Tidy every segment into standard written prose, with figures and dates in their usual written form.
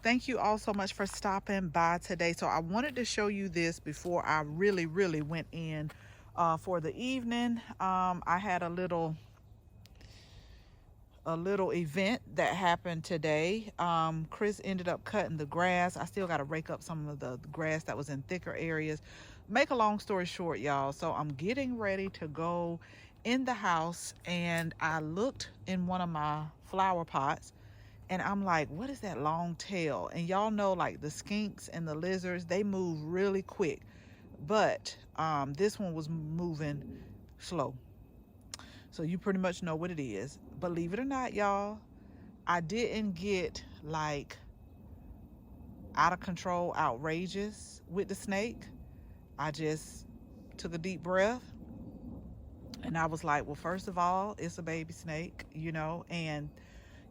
Thank you all so much for stopping by today. So I wanted to show you this before I really went in for the evening. I had a little event that happened today. Chris ended up cutting the grass. I still got to rake up some of the grass that was in thicker areas. Make a long story short, y'all, so I'm getting ready to go in the house, and I looked in one of my flower pots, and I'm like, what is that long tail? And y'all know, like, the skinks and the lizards, they move really quick, but this one was moving slow. So you pretty much know what it is. Believe it or not, y'all, I didn't get like out of control, outrageous with the snake. I just took a deep breath, and I was like, well, first of all, it's a baby snake, and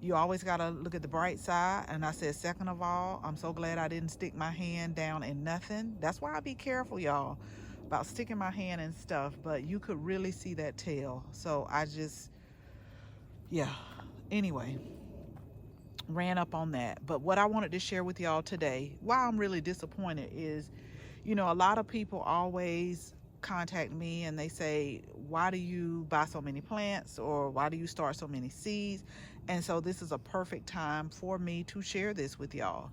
you always got to look at the bright side. And I said, second of all, I'm so glad I didn't stick my hand down in nothing. That's why I be careful, y'all, about sticking my hand in stuff. But you could really see that tail. So I just, yeah. Anyway, ran up on that. But what I wanted to share with y'all today, why I'm really disappointed is, a lot of people always contact me and they say, why do you buy so many plants, or why do you start so many seeds? And so this is a perfect time for me to share this with y'all.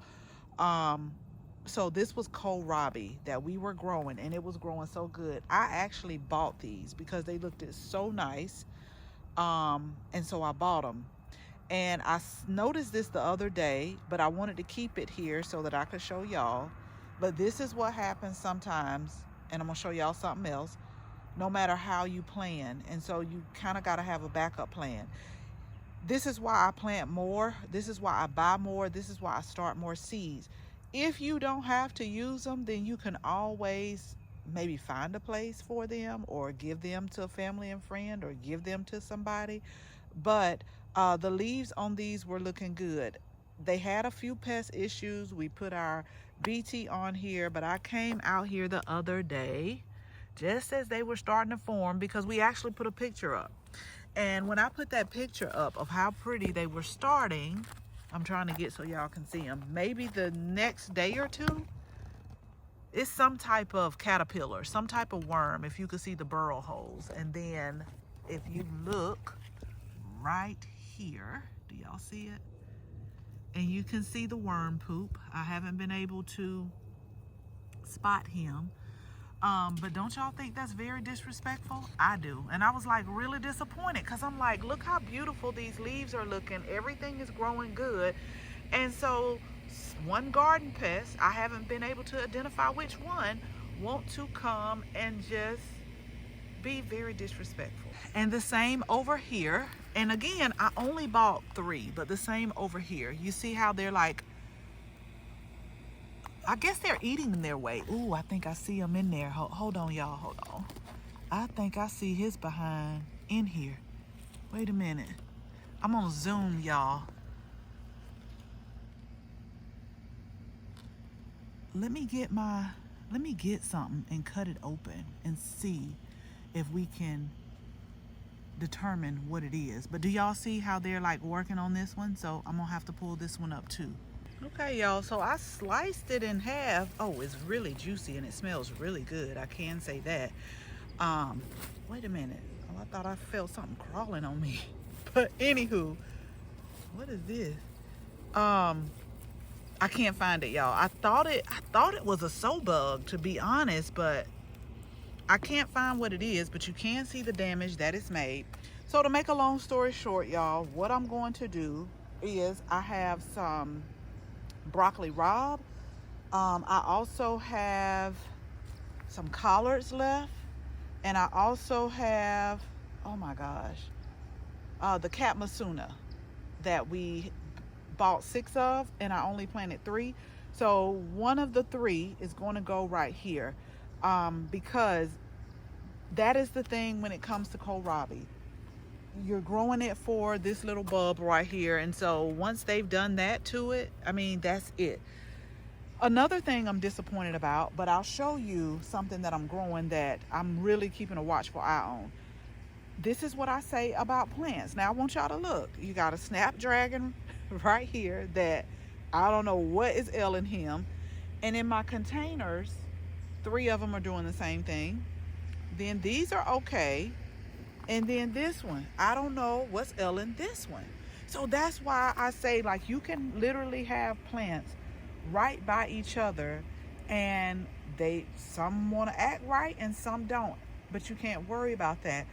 So this was kohlrabi that we were growing, and it was growing so good. I actually bought these because they looked so nice. And so I bought them. And I noticed this the other day, but I wanted to keep it here so that I could show y'all. But this is what happens sometimes, and I'm gonna show y'all something else, no matter how you plan. And so you kind of got to have a backup plan. This is why I plant more. This is why I buy more. This is why I start more seeds. If you don't have to use them, then you can always maybe find a place for them, or give them to a family and friend, or give them to somebody. But the leaves on these were looking good. They had a few pest issues. We put our BT on here, but I came out here the other day just as they were starting to form, because we actually put a picture up. And when I put that picture up of how pretty they were starting, I'm trying to get so y'all can see them. Maybe the next day or two, it's some type of caterpillar, some type of worm, if you could see the burrow holes. And then if you look right here, do y'all see it? And you can see the worm poop. I haven't been able to spot him. But don't y'all think that's very disrespectful? I do. And I was like really disappointed, because I'm like, look how beautiful these leaves are looking. Everything is growing good. And so one garden pest, I haven't been able to identify which one, want to come and just be very disrespectful. And the same over here. And again, I only bought 3, but the same over here. You see how they're like, I guess they're eating their way. Ooh, I think I see them in there. Hold on, y'all. Hold on. I think I see his behind in here. Wait a minute. I'm gonna zoom, y'all. Let me get something and cut it open and see if we can determine what it is. But do y'all see how they're like working on this one? So I'm gonna have to pull this one up too. Okay, y'all, so I sliced it in half. Oh, it's really juicy and it smells really good. I can say that. Wait a minute. Oh, I thought I felt something crawling on me. But anywho, what is this? I can't find it, y'all. I thought it was a sow bug, to be honest, but I can't find what it is. But you can see the damage that it's made. So to make a long story short, y'all, what I'm going to do is I have some broccoli rabe. I also have some collards left, and I also have, oh my gosh, the cat masuna that we bought 6 of, and I only planted 3. So one of the 3 is going to go right here, because that is the thing when it comes to kohlrabi. You're growing it for this little bulb right here, and so once they've done that to it, I mean, that's it. Another thing I'm disappointed about, but I'll show you something that I'm growing that I'm really keeping a watchful eye on. This is what I say about plants. Now I want y'all to look. You got a snapdragon right here that I don't know what is ailing him. And in my containers, 3 of them are doing the same thing. Then these are okay. And then this one, I don't know what's ailing this one. So that's why I say, like, you can literally have plants right by each other, and some want to act right and some don't. But you can't worry about that.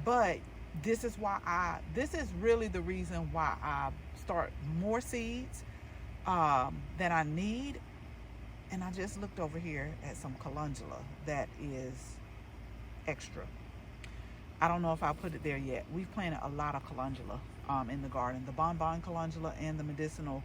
But this is really the reason why I start more seeds than I need. And I just looked over here at some calendula that is extra. I don't know if I'll put it there yet. We've planted a lot of calendula in the garden, the bonbon calendula and the medicinal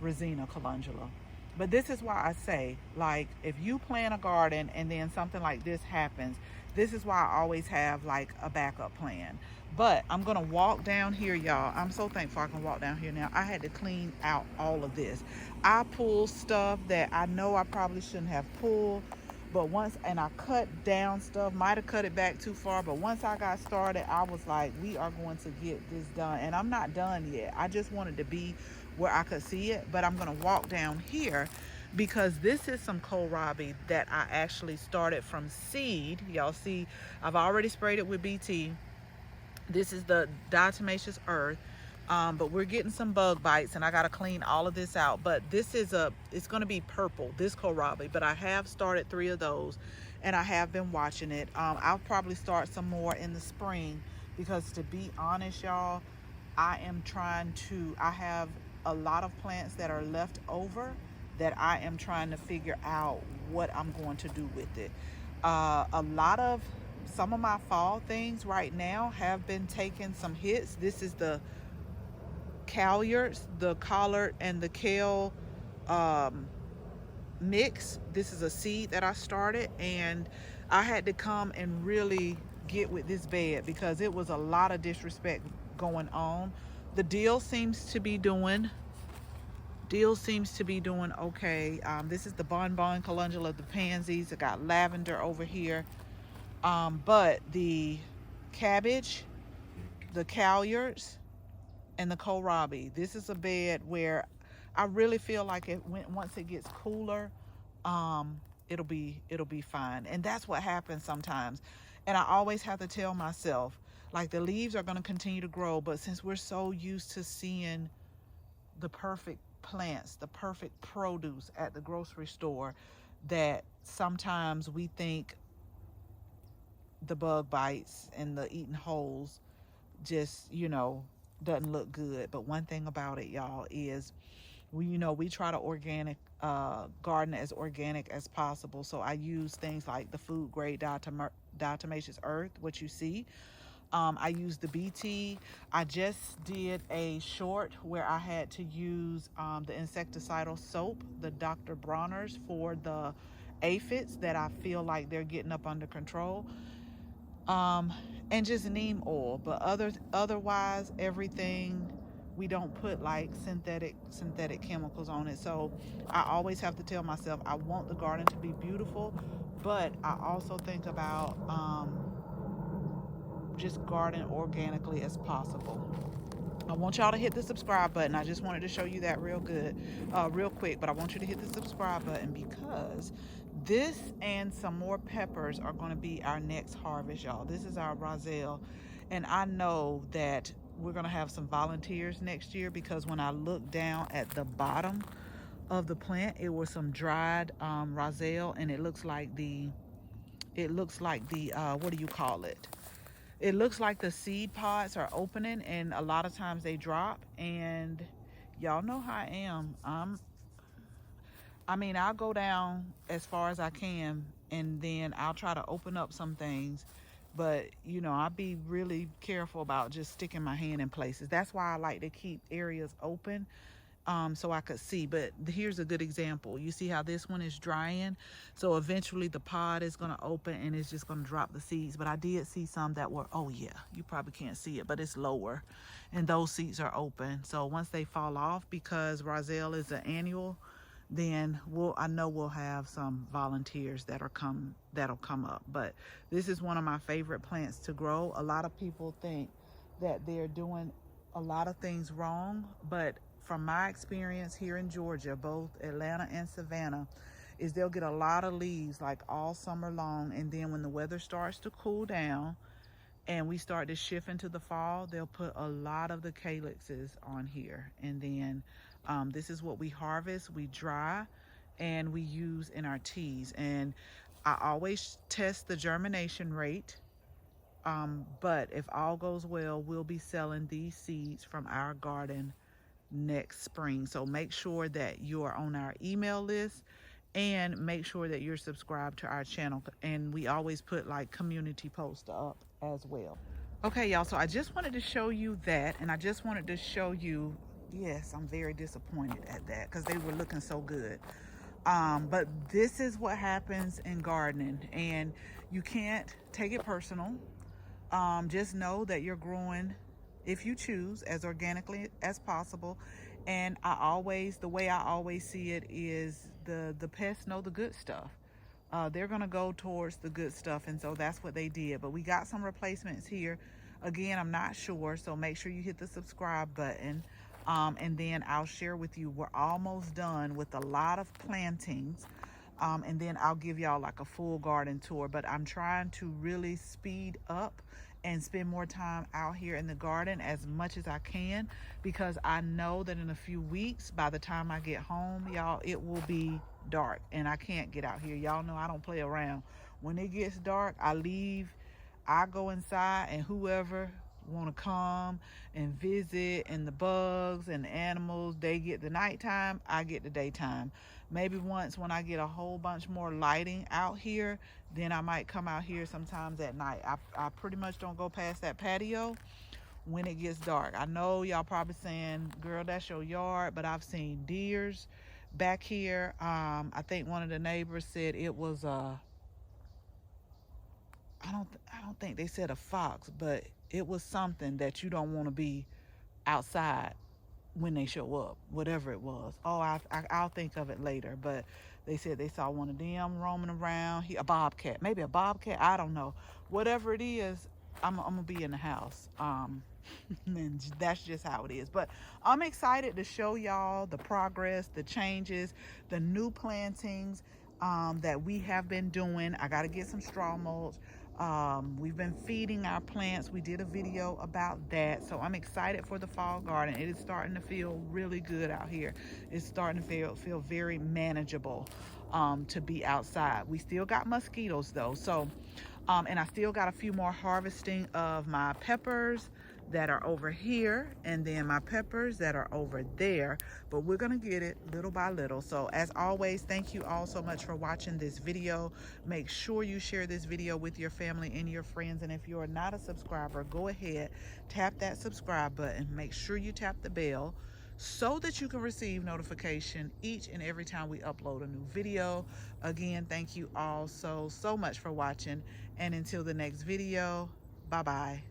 resina calendula. But this is why I say, like, if you plant a garden and then something like this happens, this is why I always have like a backup plan. But I'm gonna walk down here, y'all. I'm so thankful I can walk down here now. I had to clean out all of this. I pulled stuff that I know I probably shouldn't have pulled, but and I cut down stuff, might have cut it back too far, but once I got started, I was like, we are going to get this done. And I'm not done yet. I just wanted to be where I could see it, but I'm gonna walk down here because this is some kohlrabi that I actually started from seed. Y'all see, I've already sprayed it with BT. This is the diatomaceous earth. But we're getting some bug bites and I got to clean all of this out. But it's going to be purple, this kohlrabi, but I have started 3 of those and I have been watching it. I'll probably start some more in the spring because, to be honest, y'all, I have a lot of plants that are left over that I am trying to figure out what I'm going to do with it. Some of my fall things right now have been taking some hits. This is the Collards, the Collard and the Kale mix. This is a seed that I started, and I had to come and really get with this bed because it was a lot of disrespect going on. The deal seems to be doing okay. This is the bonbon calendula, the pansies. I got lavender over here. But the cabbage, the Collards, and the kohlrabi, this is a bed where I really feel like once it gets cooler, it'll be fine. And that's what happens sometimes. And I always have to tell myself, like, the leaves are going to continue to grow, but since we're so used to seeing the perfect plants, the perfect produce at the grocery store, that sometimes we think the bug bites and the eating holes just, doesn't look good. But one thing about it, y'all, is we try to garden as organic as possible. So I use things like the food grade diatomaceous earth, what you see. I use the BT. I just did a short where I had to use the insecticidal soap, the Dr. Bronner's, for the aphids that I feel like they're getting up under control. And just neem oil. But otherwise, everything, we don't put like synthetic chemicals on it. So I always have to tell myself I want the garden to be beautiful, but I also think about just garden organically as possible. I want y'all to hit the subscribe button. I just wanted to show you that real quick, but I want you to hit the subscribe button because this and some more peppers are going to be our next harvest, y'all. This is our Roselle, and I know that we're going to have some volunteers next year because when I looked down at the bottom of the plant, it was some dried Roselle, and it looks like the what do you call it? It looks like the seed pods are opening, and a lot of times they drop. And y'all know how I am. I'll go down as far as I can, and then I'll try to open up some things. But, I'll be really careful about just sticking my hand in places. That's why I like to keep areas open so I could see. But here's a good example. You see how this one is drying? So eventually the pod is going to open and it's just going to drop the seeds. But I did see some that were, oh yeah, you probably can't see it, but it's lower. And those seeds are open. So once they fall off, because Roselle is an annual, then I know we'll have some volunteers that'll come up. But this is one of my favorite plants to grow. A lot of people think that they're doing a lot of things wrong, but from my experience here in Georgia, both Atlanta and Savannah, is they'll get a lot of leaves like all summer long, and then when the weather starts to cool down and we start to shift into the fall, they'll put a lot of the calyxes on here. And then this is what we harvest, we dry, and we use in our teas. And I always test the germination rate. But if all goes well, we'll be selling these seeds from our garden next spring. So make sure that you are on our email list, and make sure that you're subscribed to our channel. And we always put like community posts up as well. Okay, y'all, so I just wanted to show you that, and I just wanted to show you, yes, I'm very disappointed at that because they were looking so good. But this is what happens in gardening, and you can't take it personal. Just know that you're growing, if you choose, as organically as possible. And the way I always see it is the pests know the good stuff. They're gonna go towards the good stuff, and so that's what they did. But we got some replacements here. Again, I'm not sure, so make sure you hit the subscribe button. And then I'll share with you, we're almost done with a lot of plantings. And then I'll give y'all like a full garden tour. But I'm trying to really speed up and spend more time out here in the garden as much as I can, because I know that in a few weeks, by the time I get home, y'all, it will be dark and I can't get out here. Y'all know I don't play around. When it gets dark, I leave, I go inside, and whoever want to come and visit, and the bugs and the animals, they get the nighttime, I get the daytime. Maybe once when I get a whole bunch more lighting out here, then I might come out here sometimes at night. I pretty much don't go past that patio when it gets dark. I know y'all probably saying, girl, that's your yard, but I've seen deers back here. I think one of the neighbors said it was I don't think they said a fox, but it was something that you don't want to be outside when they show up, whatever it was. Oh, I'll think of it later. But they said they saw one of them roaming around. A bobcat, maybe a bobcat, I don't know. Whatever it is, I'm gonna be in the house. And that's just how it is. But I'm excited to show y'all the progress, the changes, the new plantings that we have been doing. I got to get some straw mulch. We've been feeding our plants. We did a video about that. So I'm excited for the fall garden. It is starting to feel really good out here. It's starting to feel very manageable to be outside. We still got mosquitoes though. So, and I still got a few more harvesting of my peppers that are over here, and then my peppers that are over there, but we're gonna get it little by little. So as always, thank you all so much for watching this video. Make sure you share this video with your family and your friends, and if you're not a subscriber, go ahead, tap that subscribe button. Make sure you tap the bell so that you can receive notification each and every time we upload a new video. Again, thank you all so much for watching, and until the next video, bye bye.